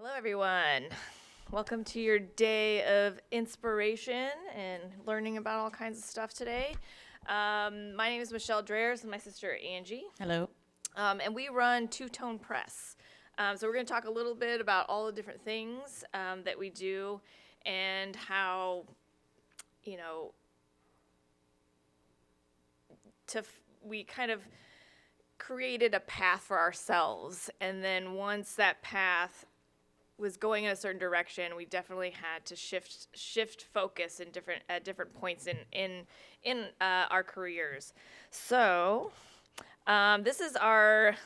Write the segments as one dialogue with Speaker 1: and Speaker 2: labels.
Speaker 1: Hello, everyone. Welcome to your day of inspiration and learning about all kinds of stuff today. My name is Michelle Dreher, and my sister Angie.
Speaker 2: Hello.
Speaker 1: And we run Two-Tone Press. So we're going to talk a little bit about all the different things that we do and how, we kind of created a path for ourselves. And then once that path was going in a certain direction, we definitely had to shift focus at different points in our careers. So this is our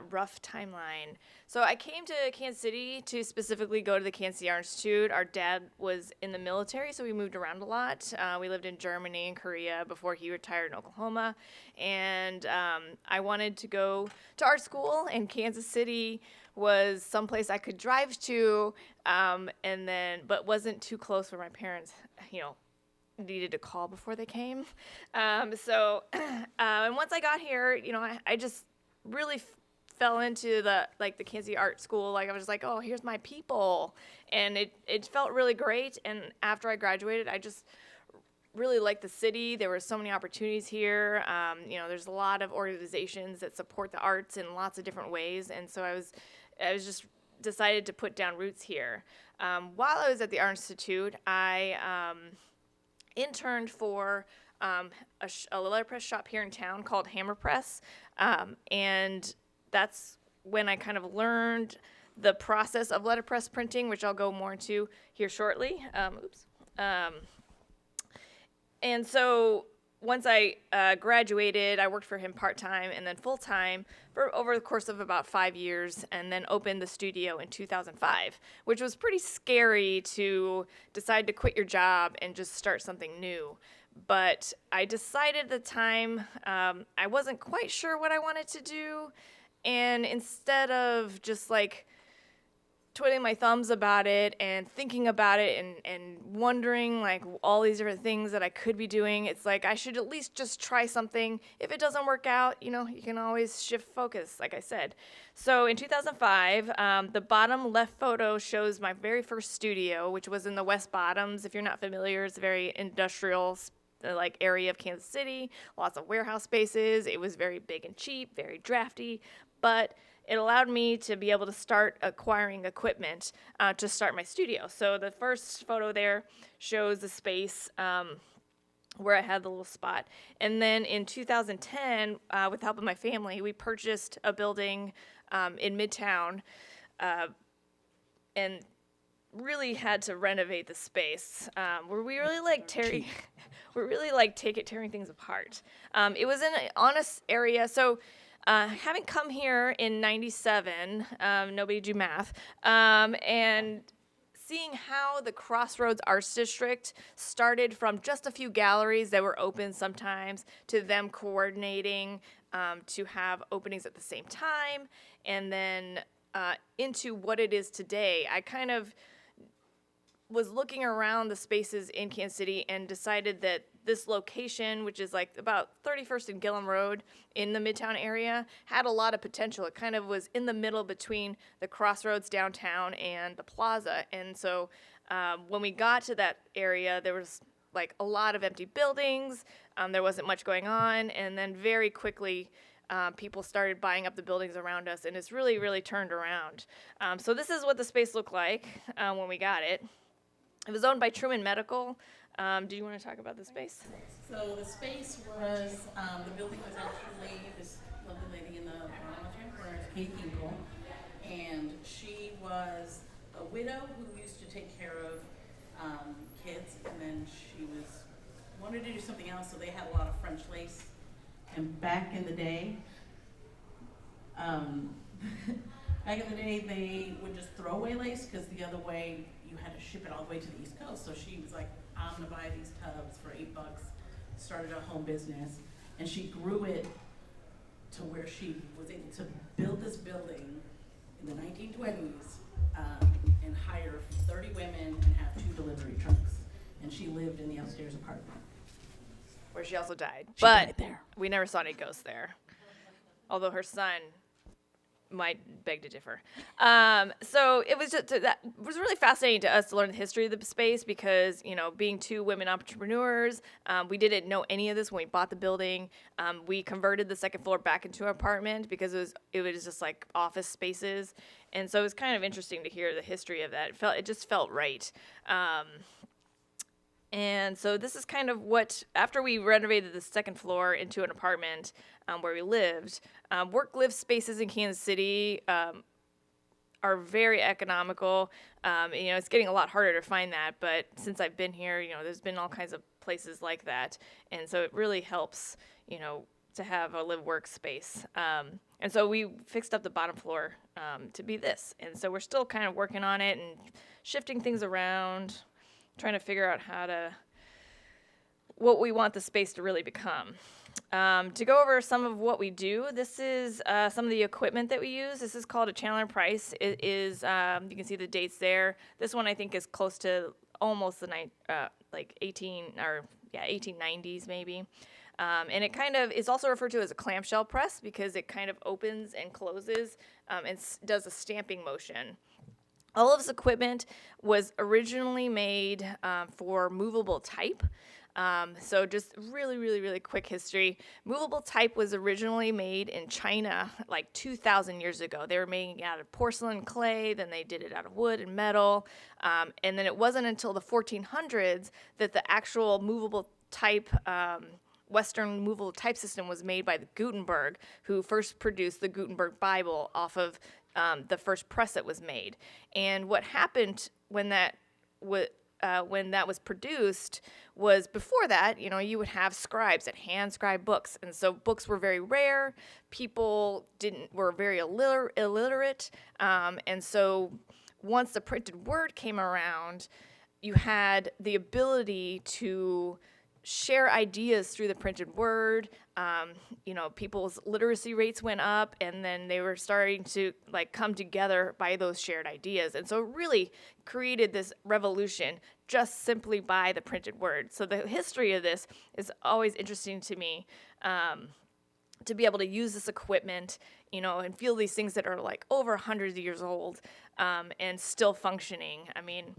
Speaker 1: rough timeline. So I came to Kansas City to specifically go to the Kansas City Art Institute. Our dad was in the military, so we moved around a lot. We lived in Germany and Korea before he retired in Oklahoma. And I wanted to go to art school, and Kansas City was someplace I could drive to, but wasn't too close where my parents, needed to call before they came. And once I got here, I just really fell into the Kansas City Art School. Like, I was just like, oh, here's my people. And it felt really great. And after I graduated, I just really liked the city. There were so many opportunities here. There's a lot of organizations that support the arts in lots of different ways. And so I was just decided to put down roots here. While I was at the Art Institute, I interned for a letterpress shop here in town called Hammer Press, and that's when I kind of learned the process of letterpress printing, which I'll go more into here shortly. And so once I graduated, I worked for him part-time and then full-time for over the course of about 5 years, and then opened the studio in 2005, which was pretty scary to decide to quit your job and just start something new. But I decided at the time I wasn't quite sure what I wanted to do, and instead of just twiddling my thumbs about it and thinking about it and wondering all these different things that I could be doing, it's like I should at least just try something. If it doesn't work out, you can always shift focus, like I said. So in 2005, the bottom left photo shows my very first studio, which was in the West Bottoms. If you're not familiar, it's a very industrial area of Kansas City, lots of warehouse spaces. It was very big and cheap, very drafty, but it allowed me to be able to start acquiring equipment to start my studio. So the first photo there shows the space where I had the little spot. And then in 2010, with the help of my family, we purchased a building in Midtown and really had to renovate the space. Where we really tearing things apart. It was in an honest area, so. Having come here in 97, nobody do math, and seeing how the Crossroads Arts District started from just a few galleries that were open sometimes to them coordinating to have openings at the same time, and then into what it is today. I kind of was looking around the spaces in Kansas City and decided that this location, which is about 31st and Gillum Road in the Midtown area, had a lot of potential. It kind of was in the middle between the Crossroads downtown and the plaza. And so when we got to that area, there was a lot of empty buildings. There wasn't much going on. And then very quickly, people started buying up the buildings around us, and it's really, really turned around. So this is what the space looked like when we got it. It was owned by Truman Medical. Do you want to talk about the space?
Speaker 2: So the space was, the building was actually this lovely lady in the left-hand corner, Kate Hinkle, and she was a widow who used to take care of kids, and then she wanted to do something else, so they had a lot of French lace. And back in the day, they would just throw away lace because the other way you had to ship it all the way to the East Coast. So she was like, I'm gonna buy these tubs for $8, started a home business, and she grew it to where she was able to build this building in the 1920s and hire 30 women and have 2 delivery trucks. And she lived in the upstairs apartment.
Speaker 1: Where she also died.
Speaker 2: She died there.
Speaker 1: We never saw any ghosts there. Although her son might beg to differ. So it was just that was really fascinating to us to learn the history of the space because being two women entrepreneurs, we didn't know any of this when we bought the building. We converted the second floor back into an apartment because it was just like office spaces, and so it was kind of interesting to hear the history of that. It just felt right. And so this is kind of what, after we renovated the second floor into an apartment where we lived, work-live spaces in Kansas City are very economical. It's getting a lot harder to find that, but since I've been here, there's been all kinds of places like that. And so it really helps, to have a live-work space. And so we fixed up the bottom floor to be this. And so we're still kind of working on it and shifting things around, trying to figure out what we want the space to really become. To go over some of what we do, this is some of the equipment that we use. This is called a Chandler Price. It is, you can see the dates there. This one I think is close to almost the 1890s maybe. And it kind of is also referred to as a clamshell press because it kind of opens and closes and does a stamping motion. All of this equipment was originally made for movable type. So just really, really, really quick history. Movable type was originally made in China like 2,000 years ago. They were making it out of porcelain clay, then they did it out of wood and metal. And then it wasn't until the 1400s that the actual movable type Western movable type system was made by the Gutenberg, who first produced the Gutenberg Bible off of the first press that was made. And what happened when that was produced was before that, you would have scribes that hand scribe books. And so books were very rare. People were very illiterate. And so once the printed word came around, you had the ability to share ideas through the printed word. People's literacy rates went up, and then they were starting to come together by those shared ideas. And so it really created this revolution just simply by the printed word. So the history of this is always interesting to me, to be able to use this equipment, and feel these things that are over hundreds of years old, and still functioning. I mean,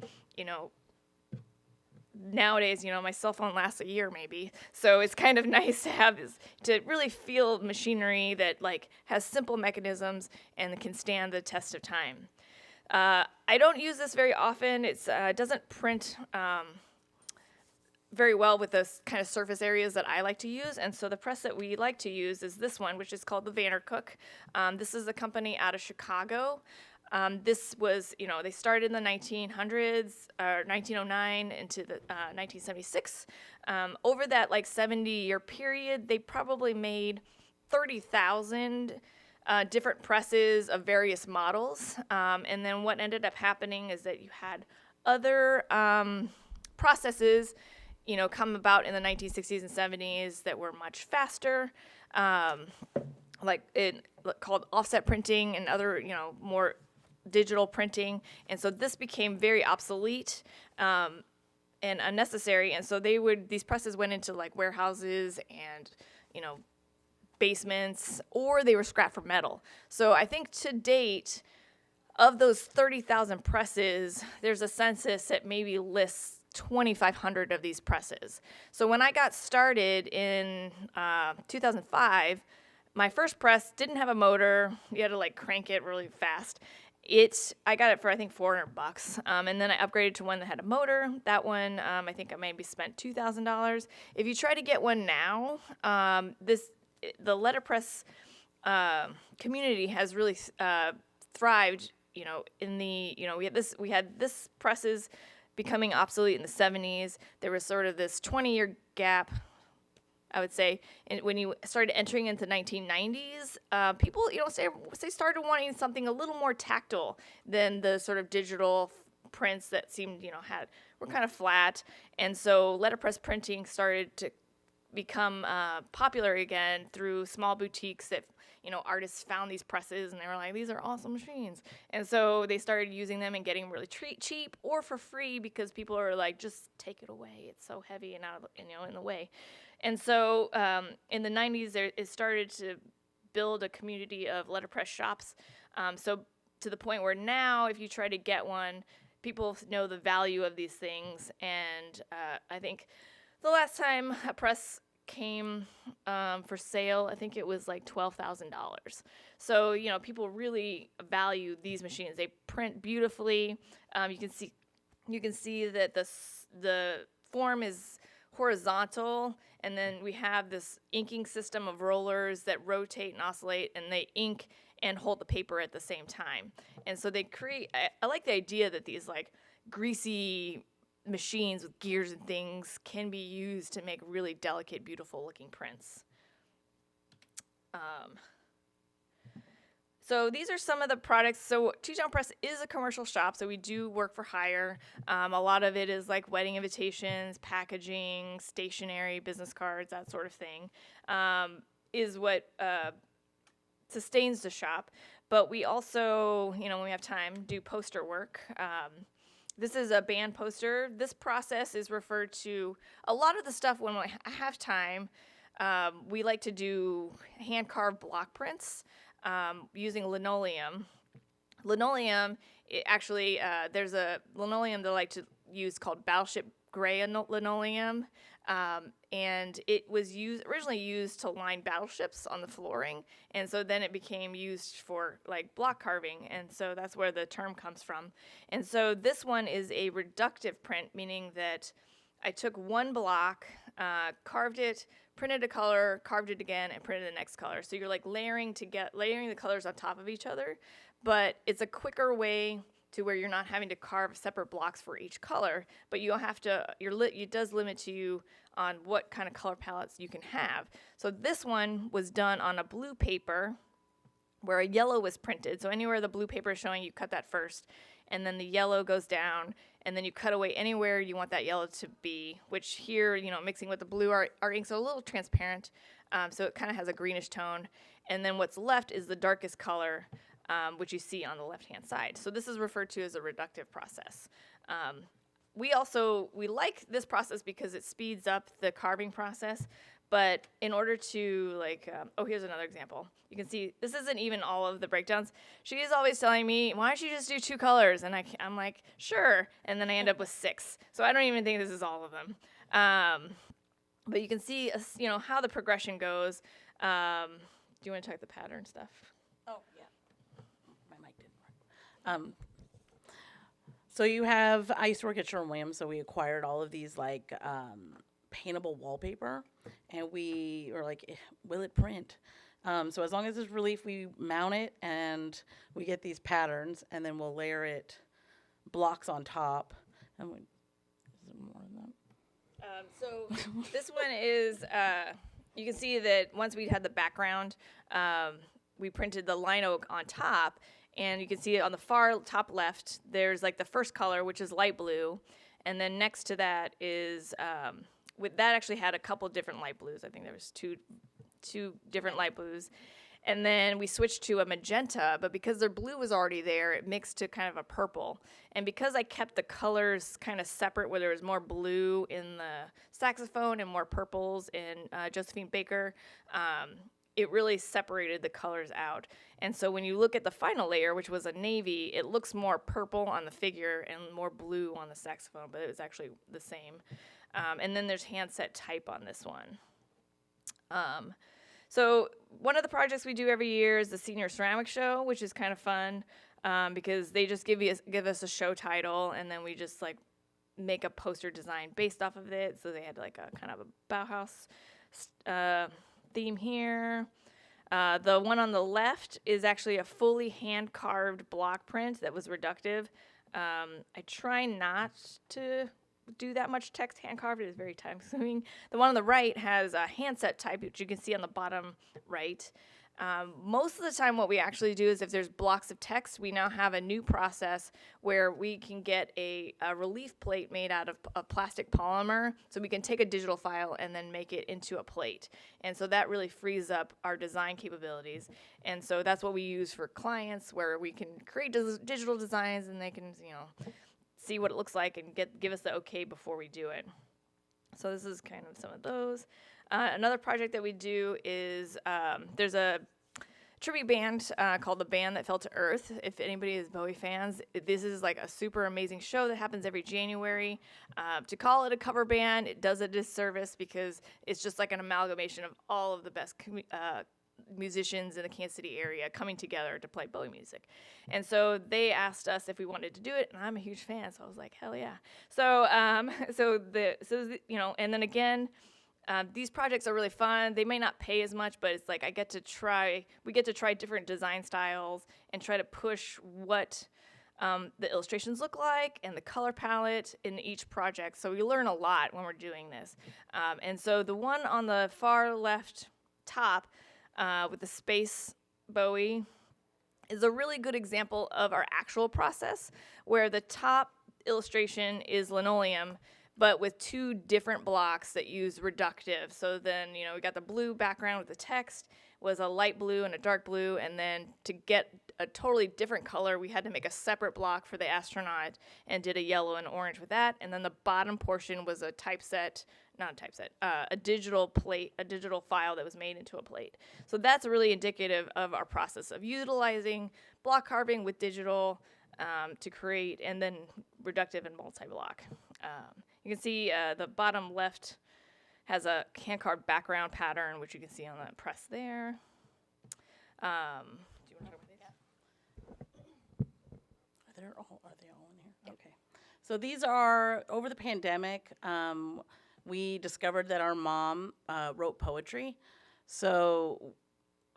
Speaker 1: nowadays, my cell phone lasts a year maybe. So it's kind of nice to have this, to really feel machinery that has simple mechanisms and can stand the test of time. I don't use this very often. It doesn't print very well with those kind of surface areas that I like to use. And so the press that we like to use is this one, which is called the Vandercook. This is a company out of Chicago. This was, they started in the 1900s, or 1909 into the 1976. Over that 70-year period, they probably made 30,000 different presses of various models. And then what ended up happening is that you had other processes, come about in the 1960s and 70s that were much faster, called offset printing and other, more digital printing. And so this became very obsolete and unnecessary. And so these presses went into warehouses and, basements, or they were scrapped for metal. So I think to date, of those 30,000 presses, there's a census that maybe lists 2,500 of these presses. So when I got started in 2005, my first press didn't have a motor. You had to crank it really fast. I got it for I think $400, and then I upgraded to one that had a motor. That one I think I maybe spent $2,000. If you try to get one now, the letterpress community has really thrived. In the we had this presses becoming obsolete in the 70s. There was sort of this 20-year gap, I would say, and when you started entering into 1990s, people, they started wanting something a little more tactile than the sort of digital prints that seemed, were kind of flat. And so letterpress printing started to become popular again through small boutiques that, artists found these presses and they were like, these are awesome machines. And so they started using them and getting really cheap or for free because people are like, just take it away. It's so heavy and in the way. And so in the 90s, it started to build a community of letterpress shops. So to the point where now, if you try to get one, people know the value of these things. And I think the last time a press came for sale, I think it was like $12,000. So people really value these machines. They print beautifully. You can see that the form is horizontal, and then we have this inking system of rollers that rotate and oscillate, and they ink and hold the paper at the same time. And so they create, I like the idea that these like greasy machines with gears and things can be used to make really delicate, beautiful looking prints. So these are some of the products. So Two-Tone Press is a commercial shop, so we do work for hire. A lot of it is like wedding invitations, packaging, stationery, business cards, that sort of thing, is what sustains the shop. But we also, when we have time, do poster work. This is a band poster. This process is referred to a lot of the stuff when I have time. We like to do hand-carved block prints using linoleum. Linoleum, there's a linoleum that I like to use called Battleship Gray linoleum, and it was originally used to line battleships on the flooring, and so then it became used for like block carving, and so that's where the term comes from. And so this one is a reductive print, meaning that I took one block, carved it, printed a color, carved it again, and printed the next color. So you're like layering the colors on top of each other, but it's a quicker way to where you're not having to carve separate blocks for each color, but you have to, it does limit to you on what kind of color palettes you can have. So this one was done on a blue paper where a yellow was printed. So anywhere the blue paper is showing, you cut that first, and then the yellow goes down, and then you cut away anywhere you want that yellow to be, which here, mixing with the blue, our inks are a little transparent, so it kind of has a greenish tone. And then what's left is the darkest color, which you see on the left-hand side. So this is referred to as a reductive process. We like this process because it speeds up the carving process, but in order to here's another example. You can see this isn't even all of the breakdowns. She is always telling me, why don't you just do 2 colors? And I'm like, sure. And then I end up with 6. So I don't even think this is all of them. But you can see, how the progression goes. Do you want to talk the pattern stuff?
Speaker 2: Oh, yeah. My mic didn't work. So I used to work at Sherwin-Williams, so we acquired all of these paintable wallpaper, and we were like, will it print? So as long as it's relief, we mount it, and we get these patterns, and then we'll layer it blocks on top. And is there more than that?
Speaker 1: So this one is, you can see that once we had the background, we printed the lino on top, and you can see on the far top left, there's like the first color, which is light blue, and then next to that is, that actually had a couple different light blues. I think there was two different light blues. And then we switched to a magenta, but because their blue was already there, it mixed to kind of a purple. And because I kept the colors kind of separate, where there was more blue in the saxophone and more purples in Josephine Baker, it really separated the colors out. And so when you look at the final layer, which was a navy, it looks more purple on the figure and more blue on the saxophone, but it was actually the same. And then there's handset type on this one. So one of the projects we do every year is the Senior Ceramic Show, which is kind of fun because they just give us a show title, and then we just make a poster design based off of it. So they had a kind of a Bauhaus theme here. The one on the left is actually a fully hand-carved block print that was reductive. I try not to do that much text hand carved. It is very time consuming. The one on the right has a handset type, which you can see on the bottom right. Most of the time what we actually do is if there's blocks of text, we now have a new process where we can get a relief plate made out of a plastic polymer, so we can take a digital file and then make it into a plate. And so that really frees up our design capabilities. And so that's what we use for clients, where we can create digital designs and they can, see what it looks like and give us the okay before we do it. So this is kind of some of those. Another project that we do is there's a tribute band called The Band That Fell to Earth. If anybody is Bowie fans, this is like a super amazing show that happens every January. To call it a cover band, it does a disservice because it's just like an amalgamation of all of the best musicians in the Kansas City area coming together to play Bowie music. And so they asked us if we wanted to do it, and I'm a huge fan, so I was like, hell yeah. So and then again, these projects are really fun. They may not pay as much, but it's like we get to try different design styles and try to push what the illustrations look like and the color palette in each project. So we learn a lot when we're doing this. And so the one on the far left top with the space Bowie is a really good example of our actual process, where the top illustration is linoleum, but with two different blocks that use reductive. So then, we got the blue background with the text, was a light blue and a dark blue, and then to get a totally different color, we had to make a separate block for the astronaut and did a yellow and orange with that. And then the bottom portion was a digital plate, a digital file that was made into a plate. So that's really indicative of our process of utilizing block carving with digital to create, and then reductive and multi-block. You can see the bottom left has a hand-carved background pattern, which you can see on the press there. Do you want to talk about these?
Speaker 2: Are they all in here? Yep. Okay. So these are, over the pandemic, we discovered that our mom wrote poetry. So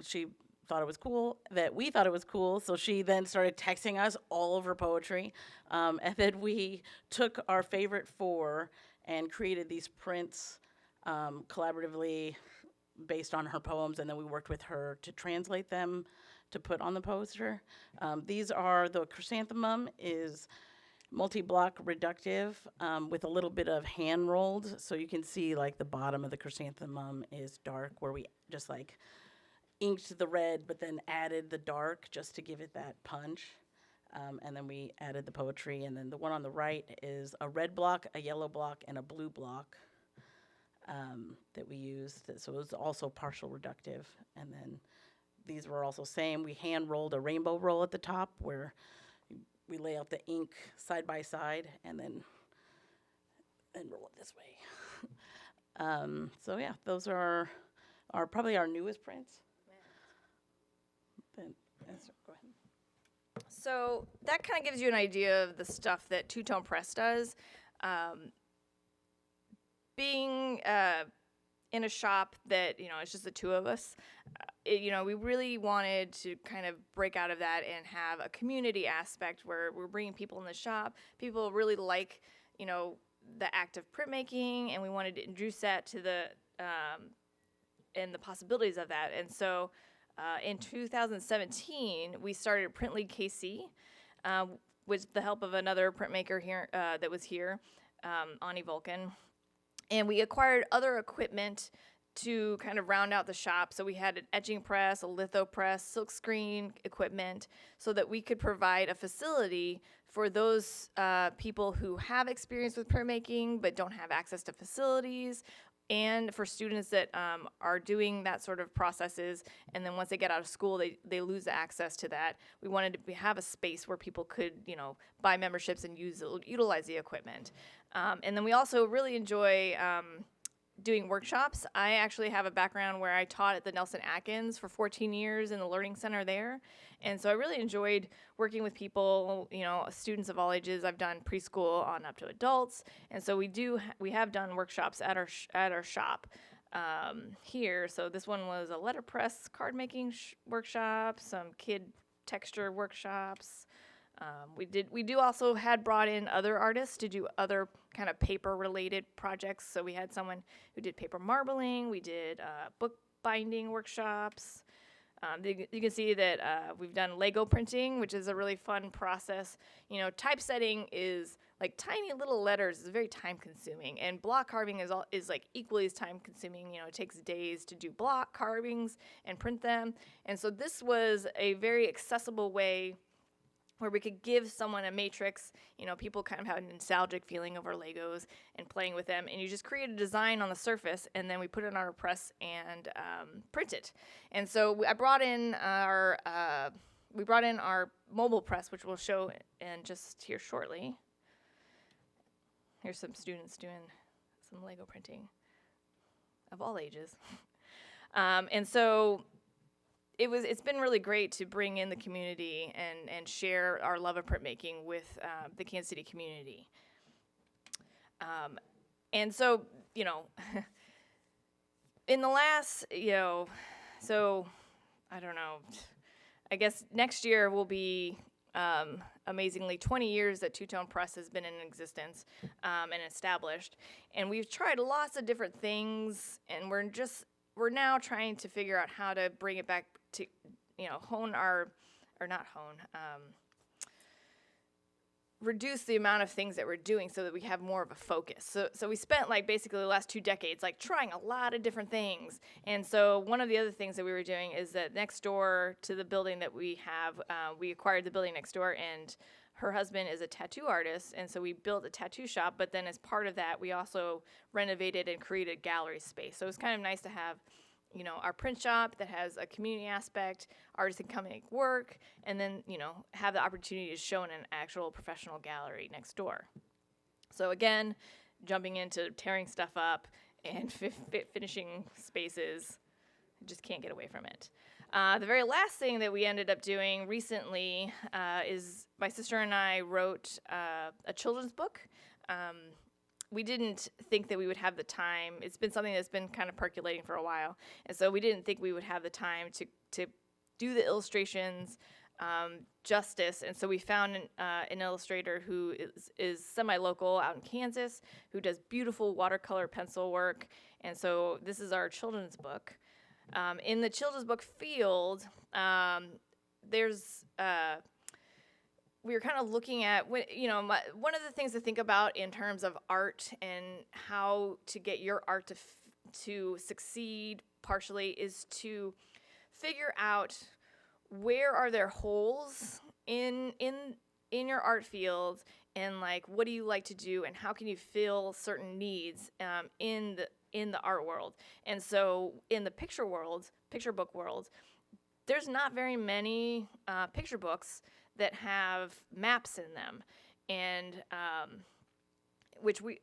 Speaker 2: she thought it was cool, that we thought it was cool, so she then started texting us all of her poetry. And then we took our favorite four and created these prints collaboratively based on her poems, and then we worked with her to translate them to put on the poster. These are, the chrysanthemum is multi-block reductive with a little bit of hand rolled, so you can see like the bottom of the chrysanthemum is dark, where we just like inked the red but then added the dark just to give it that punch. And then we added the poetry, and then the one on the right is a red block, a yellow block, and a blue block that we used. So it was also partial reductive. And then these were also same. We hand rolled a rainbow roll at the top where we lay out the ink side by side and then roll it this way. So yeah, those are probably our newest prints. Then, go ahead.
Speaker 1: So that kind of gives you an idea of the stuff that Two-Tone Press does. Being in a shop that, it's just the two of us, we really wanted to kind of break out of that and have a community aspect where we're bringing people in the shop. People really like, the act of printmaking, and we wanted to introduce that to and the possibilities of that. And so in 2017, we started Print League KC with the help of another printmaker here that was here, Ani Vulcan. And we acquired other equipment to kind of round out the shop. So we had an etching press, a litho press, silk screen equipment, so that we could provide a facility for those people who have experience with printmaking but don't have access to facilities, and for students that are doing that sort of processes, and then once they get out of school, they lose access to that. We wanted to have a space where people could, buy memberships and utilize the equipment. And then we also really enjoy doing workshops. I actually have a background where I taught at the Nelson Atkins for 14 years in the Learning Center there. And so I really enjoyed working with people, students of all ages. I've done preschool on up to adults. And so we have done workshops at our shop here. So this one was a letterpress card making workshop, some kid texture workshops. We also had brought in other artists to do other kind of paper related projects. So we had someone who did paper marbling. We did book binding workshops. You can see that we've done Lego printing, which is a really fun process. Typesetting is like tiny little letters. It's very time consuming, and block carving is like equally as time consuming. It takes days to do block carvings and print them. And so this was a very accessible way where we could give someone a matrix. You know, people kind of have a nostalgic feeling over Legos and playing with them, and you just create a design on the surface, and then we put it on our press and print it. And so I brought in our mobile press, which we'll show in just here shortly. Here's some students doing some Lego printing of all ages. And so it's been really great to bring in the community and share our love of printmaking with the Kansas City community. And so, you know, in the last, you know, so I don't know, I guess next year will be amazingly 20 years that Two-Tone Press has been in existence and established. And we've tried lots of different things, and we're now trying to figure out how to bring it back to, you know, reduce the amount of things that we're doing so that we have more of a focus. So we spent like basically the last 2 decades like trying a lot of different things. And so one of the other things that we were doing is that next door to the building that we have, we acquired the building next door, and her husband is a tattoo artist, and so we built a tattoo shop, but then as part of that, we also renovated and created gallery space. So it's kind of nice to have, you know, our print shop that has a community aspect, artists can come and make work, and then, you know, have the opportunity to show in an actual professional gallery next door. So again, jumping into tearing stuff up and finishing spaces, just can't get away from it. The very last thing that we ended up doing recently is my sister and I wrote a children's book. We didn't think that we would have the time. It's been something that's been kind of percolating for a while, and so we didn't think we would have the time to do the illustrations justice. And so we found an illustrator who is semi-local out in Kansas, who does beautiful watercolor pencil work. And so this is our children's book. In the children's book field, we were kind of looking at, one of the things to think about in terms of art and how to get your art to succeed partially is to figure out where are there holes in your art field, and like what do you like to do, and how can you fill certain needs in the art world. And so in the picture book world, there's not very many picture books that have maps in them, and which we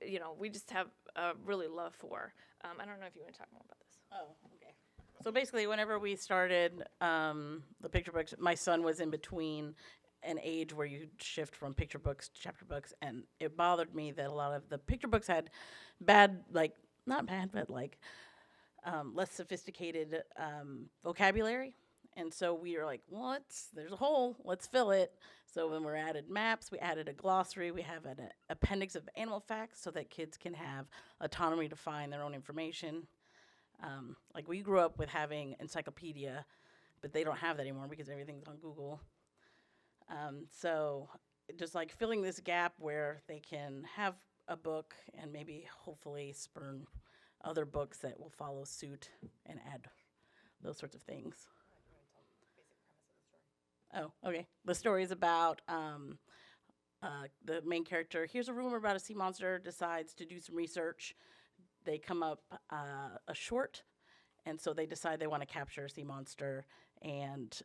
Speaker 1: just have a really love for. I don't know if you want to talk more about this.
Speaker 2: Oh, okay. So basically, whenever we started the picture books, my son was in between an age where you shift from picture books to chapter books, and it bothered me that a lot of the picture books had less sophisticated vocabulary. And so we were like, well, there's a hole, let's fill it. So when we added maps, we added a glossary, we have an appendix of animal facts so that kids can have autonomy to find their own information. Like we grew up with having encyclopedia, but they don't have that anymore because everything's on Google. So just like filling this gap where they can have a book and maybe hopefully spurn other books that will follow suit and add those sorts of things. Oh, okay. The story is about the main character hears a rumor about a sea monster, decides to do some research. They come up a short, and so they decide they want to capture a sea monster. And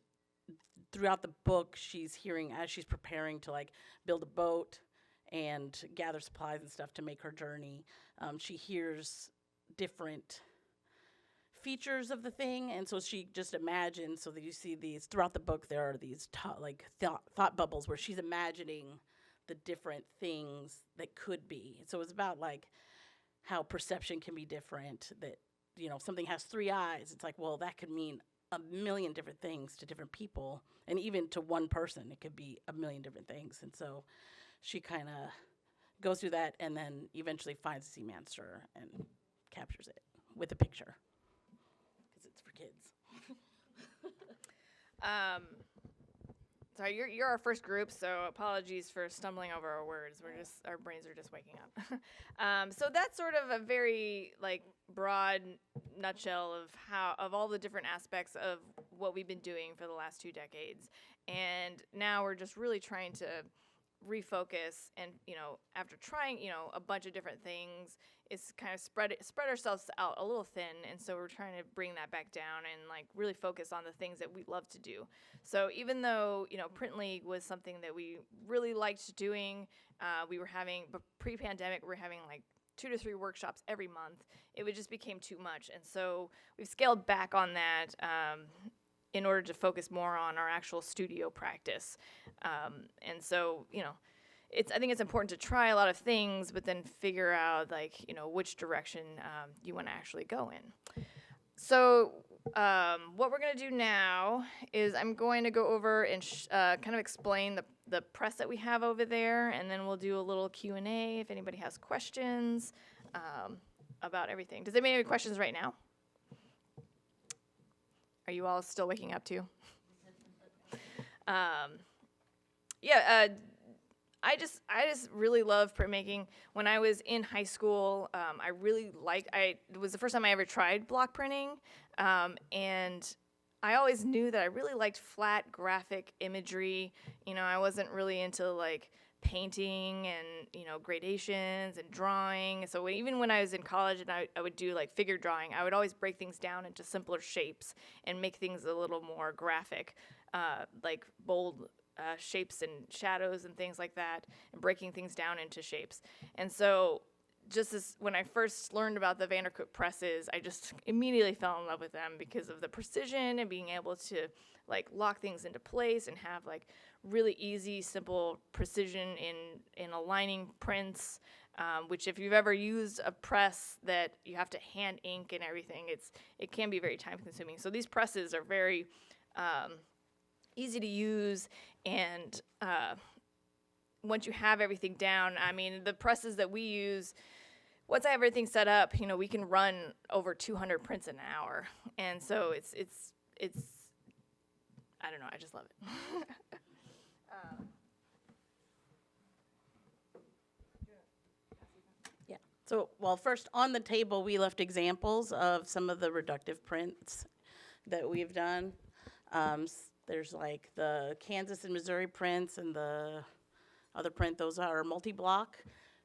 Speaker 2: throughout the book, she's hearing, as she's preparing to like build a boat and gather supplies and stuff to make her journey, she hears different features of the thing, and so she just imagines, so that you see these throughout the book, there are these thought bubbles where she's imagining the different things that could be. So it's about like how perception can be different, that if something has 3 eyes, it's like, well, that could mean a million different things to different people, and even to one person it could be a million different things. And so she kind of goes through that and then eventually finds the sea monster and captures it with a picture. It's for kids.
Speaker 1: Sorry, you're our first group, so apologies for stumbling over our words. Our brains are just waking up. So that's sort of a very like broad nutshell of all the different aspects of what we've been doing for the last 2 decades. And now we're just really trying to refocus and, after trying, a bunch of different things, it's kind of spread ourselves out a little thin. And so we're trying to bring that back down and like really focus on the things that we love to do. So even though, Printly was something that we really liked doing, we were having, but pre-pandemic, we were having like 2 to 3 workshops every month. It just became too much. And so we've scaled back on that, in order to focus more on our actual studio practice. And so, I think it's important to try a lot of things, but then figure out which direction you want to actually go in. So what we're going to do now is I'm going to go over and kind of explain the press that we have over there, and then we'll do a little Q&A if anybody has questions about everything. Does anybody have any questions right now? Are you all still waking up too? I just really love printmaking. When I was in high school, it was the first time I ever tried block printing, and I always knew that I really liked flat graphic imagery. I wasn't really into painting and gradations and drawing. So even when I was in college and I would do figure drawing, I would always break things down into simpler shapes and make things a little more graphic, like bold shapes and shadows and things like that, and breaking things down into shapes. And so just as when I first learned about the Vandercook presses, I just immediately fell in love with them because of the precision and being able to lock things into place and have really easy, simple precision in aligning prints, which if you've ever used a press that you have to hand ink and everything, it can be very time consuming. So these presses are very easy to use, and once you have everything down, the presses that we use, once I have everything set up, we can run over 200 prints an hour, and so it's I don't know, I just love it.
Speaker 2: Yeah. So, first on the table, we left examples of some of the reductive prints that we've done. There's the Kansas and Missouri prints and the other print, those are multi-block.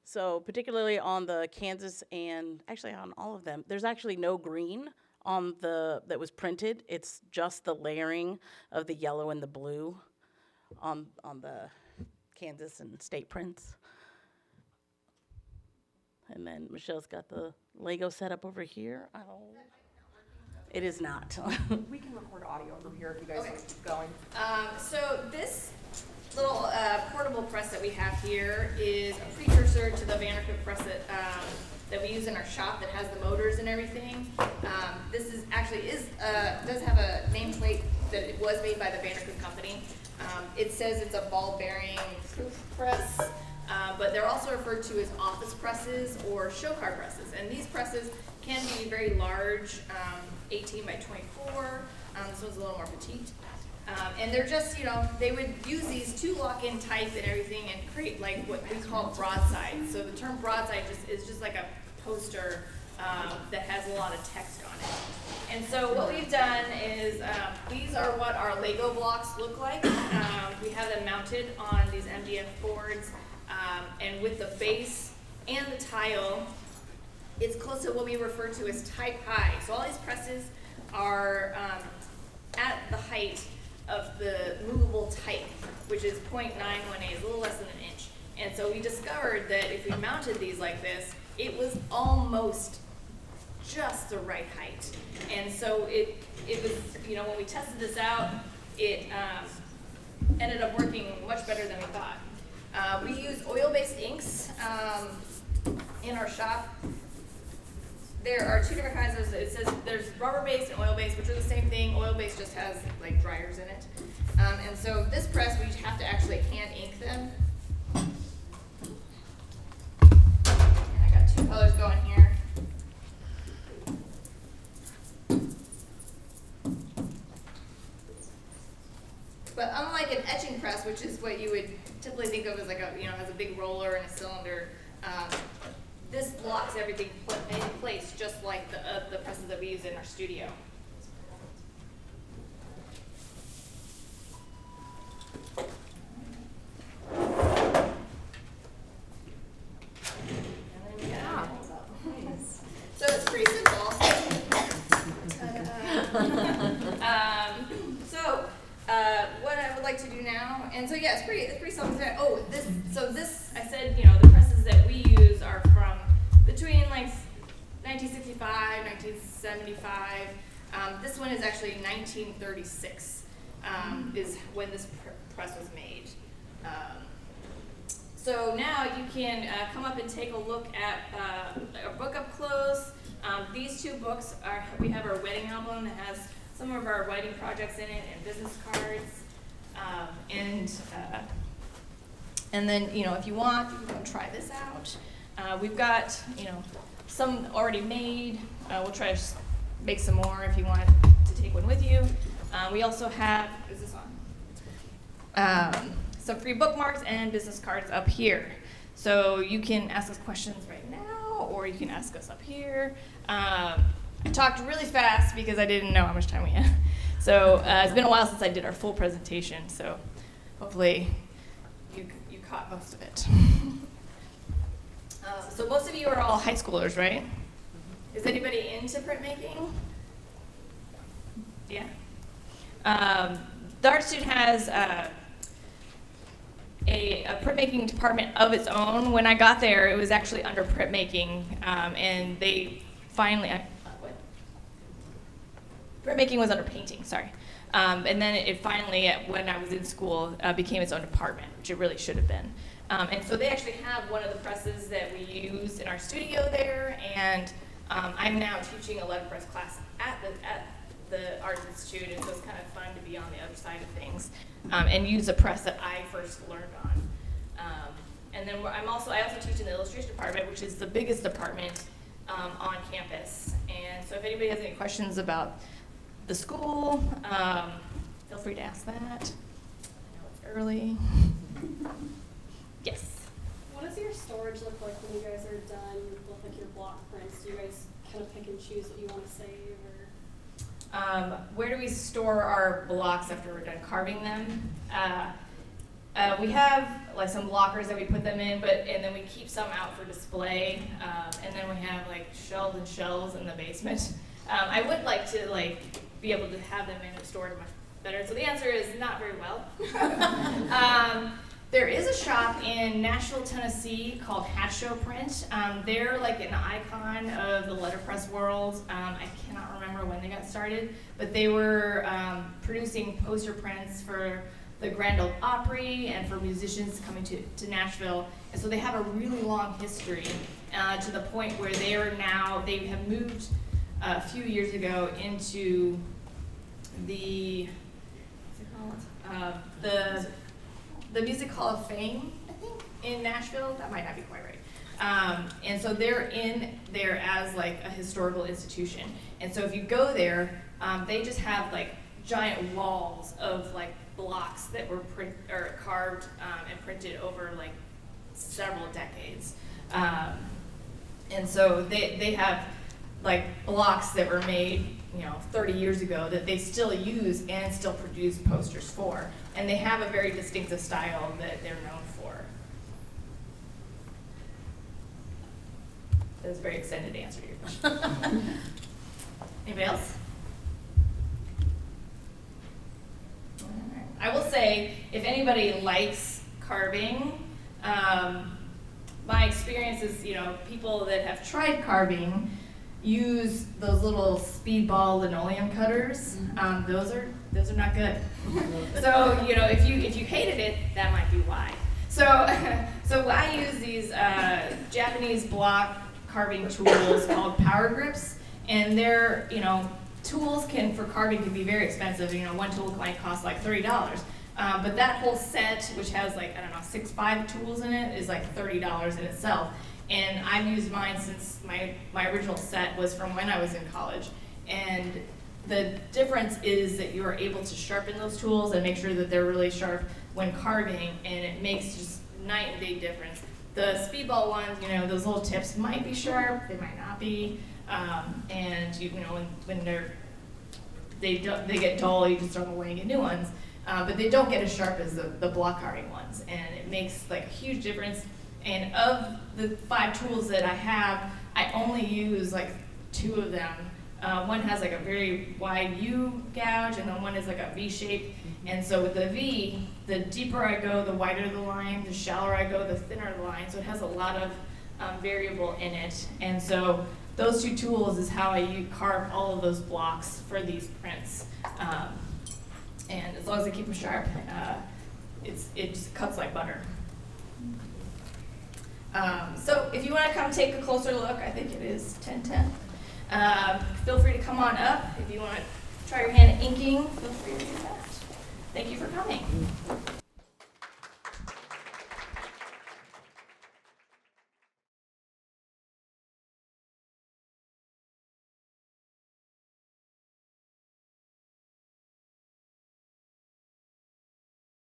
Speaker 2: So particularly on the Kansas and actually on all of them, there's actually no green on that was printed. It's just the layering of the yellow and the blue on the Kansas and state prints. And then Michelle's got the Lego set up over here. It is not.
Speaker 3: We can record audio over here if you guys want to keep going.
Speaker 1: So this little portable press that we have here is a precursor to the Vandercook press that we use in our shop that has the motors and everything. This does have a nameplate that it was made by the Vandercook company. It says it's a ball bearing proof press, but they're also referred to as office presses or show car presses. And these presses can be very large, 18 by 24. This one's a little more petite. And they're just, they would use these to lock in type and everything and create what we call broadside. So the term broadside is just like a poster that has a lot of text on it. And so what we've done is these are what our Lego blocks look like. We have them mounted on these MDF boards, and with the base and the tile, it's close to what we refer to as type high. So all these presses are at the height of the movable type, which is 0.918, a little less than an inch. And so we discovered that if we mounted these like this, it was almost just the right height. And so it was, when we tested this out, it ended up working much better than we thought. We use oil-based inks in our shop. There are 2 different kinds of, it says there's rubber-based and oil-based, which are the same thing. Oil-based just has dryers in it. And so this press, we have to actually hand ink them. And I got 2 colors going here. But unlike an etching press, which is what you would typically think of as has a big roller and a cylinder, this locks everything in place just like the presses that we use in our studio. like to do now. And so yeah, it's pretty self-explanatory. Oh, this I said, you know, the presses that we use are from between like 1965, 1975. This one is actually 1936 is when this press was made. So now you can come up and take a look at a book up close. These two books we have our wedding album that has some of our wedding projects in it and business cards. And then, you know, if you want, you can try this out. We've got, you know, some already made. We'll try to make some more if you want to take one with you. We also have, is this on? Some free bookmarks and business cards up here. So you can ask us questions right now, or you can ask us up here. I talked really fast because I didn't know how much time we had. So it's been a while since I did our full presentation, so hopefully you caught most of it. So most of you are all high schoolers, right? Is anybody into printmaking? Yeah. The Art Institute has a printmaking department of its own. When I got there, it was actually under printmaking, and they finally, printmaking was under painting, sorry. And then it finally, when I was in school, became its own department, which it really should have been. And so they actually have one of the presses that we use in our studio there, and I'm now teaching a letterpress class at the Art Institute, and so it's kind of fun to be on the other side of things and use a press that I first learned on. And then I also teach in the illustration department, which is the biggest department on campus. And so if anybody has any questions about the school, feel free to ask that. I know it's early. Yes?
Speaker 4: What does your storage look like when you guys are done with like your block prints? Do you guys kind of pick and choose what you want to save, or?
Speaker 1: Where do we store our blocks after we're done carving them? We have like some lockers that we put them in, and then we keep some out for display, and then we have like shelves and shelves in the basement. I would like to be able to have them in and stored much better. So the answer is not very well. There is a shop in Nashville, Tennessee called Hat Show Print. They're like an icon of the letterpress world. I cannot remember when they got started, but they were producing poster prints for the Grand Ole Opry and for musicians coming to Nashville. And so they have a really long history to the point where they have moved a few years ago into the, what's it called? The Music Hall of Fame, I think, in Nashville. That might not be quite right. And so they're in there as like a historical institution. And so if you go there, they just have like giant walls of like blocks that were carved and printed over like several decades. And so they have like blocks that were made, 30 years ago that they still use and still produce posters for. And they have a very distinctive style that they're known for. That was a very extended answer to your question. Anybody else? I will say, if anybody likes carving, my experience is, people that have tried carving use those little speedball linoleum cutters. Those are not good. So if you hated it, that might be why. So I use these Japanese block carving tools called power grips, and they're tools for carving can be very expensive. One tool might cost like $30. But that whole set, which has like, 6-5 tools in it, is like $30 in itself. And I've used mine since my original set was from when I was in college. And the difference is that you're able to sharpen those tools and make sure that they're really sharp when carving, and it makes just night and day difference. The speedball ones, those little tips might be sharp, they might not be. And when they get dull, you just throw them away and get new ones. But they don't get as sharp as the block carving ones, and it makes like a huge difference. And of the 5 tools that I have, I only use like 2 of them. One has like a very wide U gouge, and then one is like a V shape. And so with the V, the deeper I go, the wider the line, the shallower I go, the thinner the line. So it has a lot of variable in it. And so those two tools is how I carve all of those blocks for these prints. And as long as I keep them sharp, it just cuts like butter. So if you want to come take a closer look, I think it is 10:10. Feel free to come on up. If you want to try your hand at inking, feel free to do that. Thank you for coming.